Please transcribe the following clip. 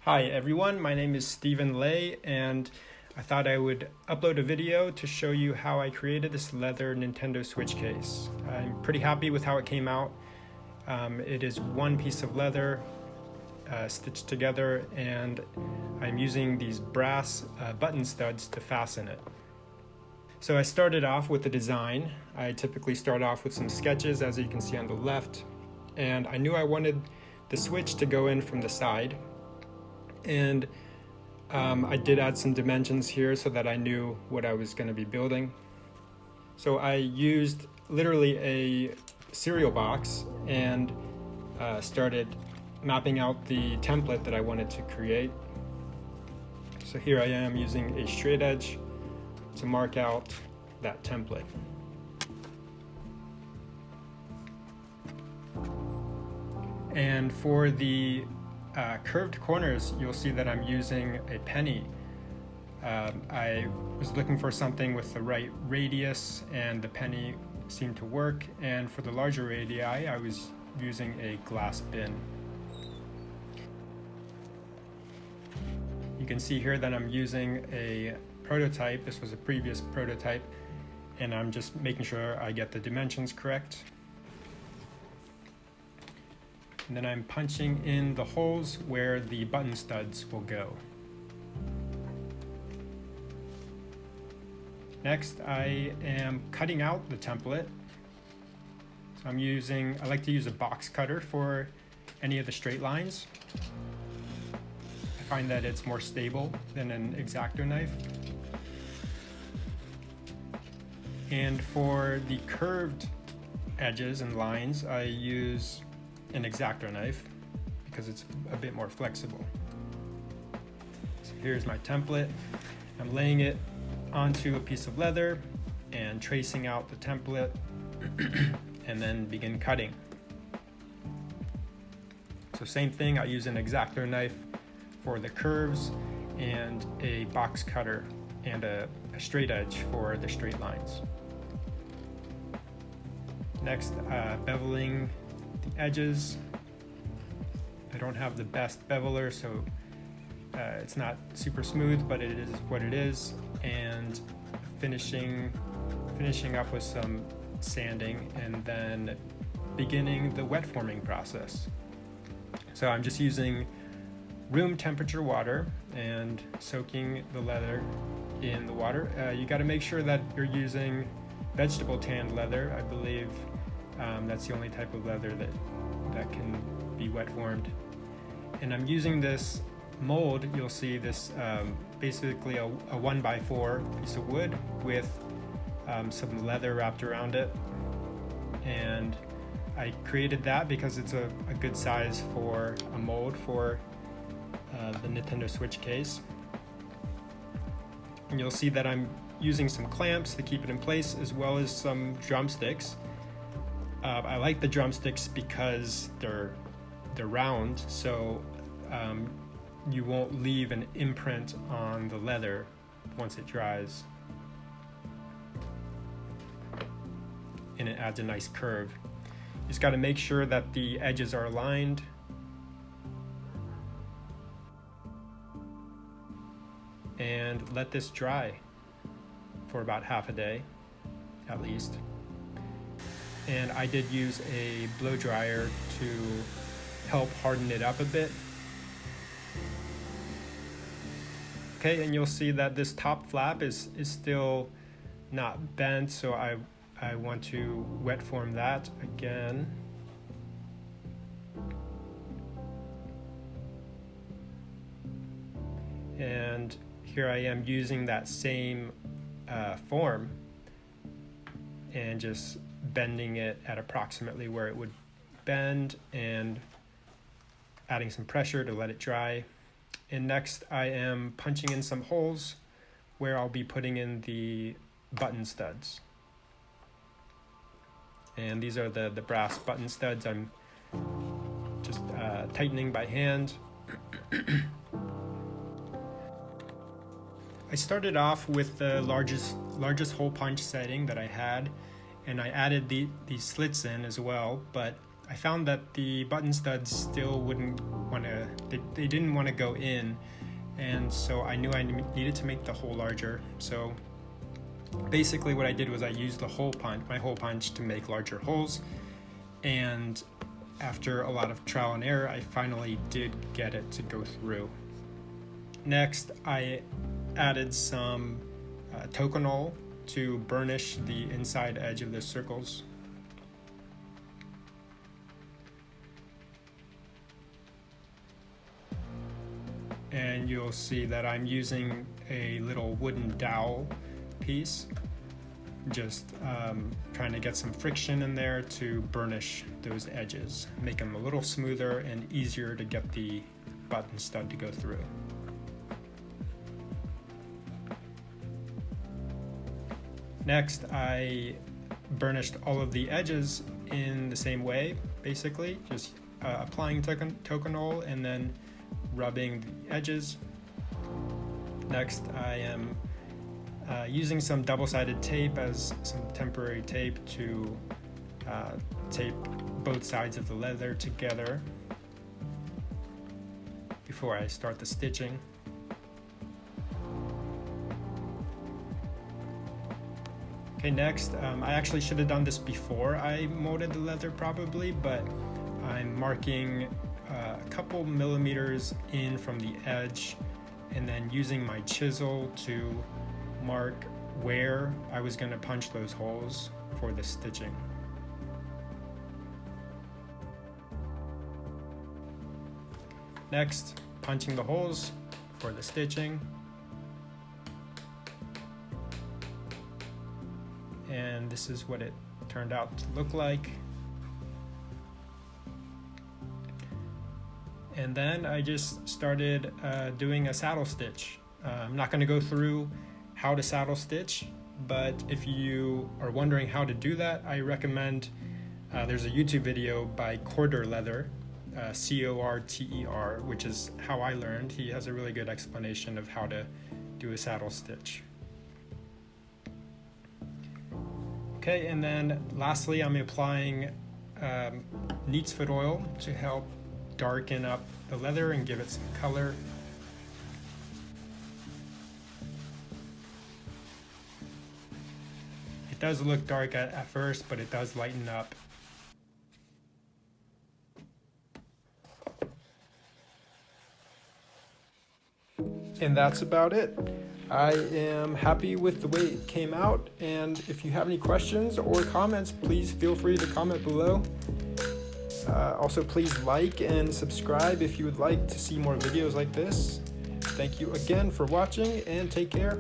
Hi everyone, my name is Stephen Lay and I thought I would upload a video to show you how I created this leather Nintendo Switch case. I'm pretty happy with how it came out. It is one piece of leather stitched together, and I'm using these brass button studs to fasten it. So I started off with the design. I typically start off with some sketches, as you can see on the left, and I knew I wanted the switch to go in from the side. And I did add some dimensions here so that I knew what I was going to be building. So I used literally a cereal box and started mapping out the template that I wanted to create. So here I am using a straight edge to mark out that template. And for the curved corners, you'll see that I'm using a penny. I was looking for something with the right radius, and the penny seemed to work. And for the larger radii, I was using a glass bin. You can see here that I'm using a prototype. This was a previous prototype, and I'm just making sure I get the dimensions correct. And then I'm punching in the holes where the button studs will go. Next, I am cutting out the template. So I like to use a box cutter for any of the straight lines. I find that it's more stable than an X-Acto knife. And for the curved edges and lines, I use an X-Acto knife because it's a bit more flexible. So here's my template. I'm laying it onto a piece of leather and tracing out the template and then begin cutting. So same thing, I use an X-Acto knife for the curves and a box cutter and a straight edge for the straight lines. Next, beveling the edges. I don't have the best beveler, so it's not super smooth, but it is what it is. And finishing up with some sanding, and then beginning the wet forming process. So I'm just using room temperature water and soaking the leather in the water. You got to make sure that you're using vegetable tanned leather. I believe that's the only type of leather that can be wet formed. And I'm using this mold. You'll see this basically a 1x4 piece of wood with some leather wrapped around it. And I created that because it's a good size for a mold for the Nintendo Switch case. And you'll see that I'm using some clamps to keep it in place, as well as some drumsticks. I like the drumsticks because they're round, so you won't leave an imprint on the leather once it dries. And it adds a nice curve. You just got to make sure that the edges are aligned. And let this dry for about half a day, at least. And I did use a blow dryer to help harden it up a bit. Okay, and you'll see that this top flap is still not bent, so I want to wet form that again. And here I am using that same form and just bending it at approximately where it would bend and adding some pressure to let it dry. And next I am punching in some holes where I'll be putting in the button studs. And these are the brass button studs. I'm just tightening by hand. I started off with the largest hole punch setting that I had, and I added these slits in as well, but I found that the button studs still wouldn't want to, they didn't want to go in, and so I knew I needed to make the hole larger. So basically what I did was I used my hole punch to make larger holes, and after a lot of trial and error, I finally did get it to go through. Next, I added some Tokonole to burnish the inside edge of the circles. And you'll see that I'm using a little wooden dowel piece, just trying to get some friction in there to burnish those edges, make them a little smoother and easier to get the button stud to go through. Next, I burnished all of the edges in the same way, basically, just applying Tokonole and then rubbing the edges. Next, I am using some double-sided tape as some temporary tape to tape both sides of the leather together before I start the stitching. Okay, next, I actually should have done this before I molded the leather probably, but I'm marking a couple millimeters in from the edge and then using my chisel to mark where I was going to punch those holes for the stitching. Next, punching the holes for the stitching. And this is what it turned out to look like. And then I just started doing a saddle stitch. I'm not going to go through how to saddle stitch, but if you are wondering how to do that, I recommend there's a YouTube video by Corter Leather, C-O-R-T-E-R, which is how I learned. He has a really good explanation of how to do a saddle stitch. Okay, and then lastly, I'm applying Neatsfoot Oil to help darken up the leather and give it some color. It does look dark at first, but it does lighten up. And that's about it. I am happy with the way it came out, and if you have any questions or comments, please feel free to comment below. Also, please like and subscribe if you would like to see more videos like this. Thank you again for watching, and take care.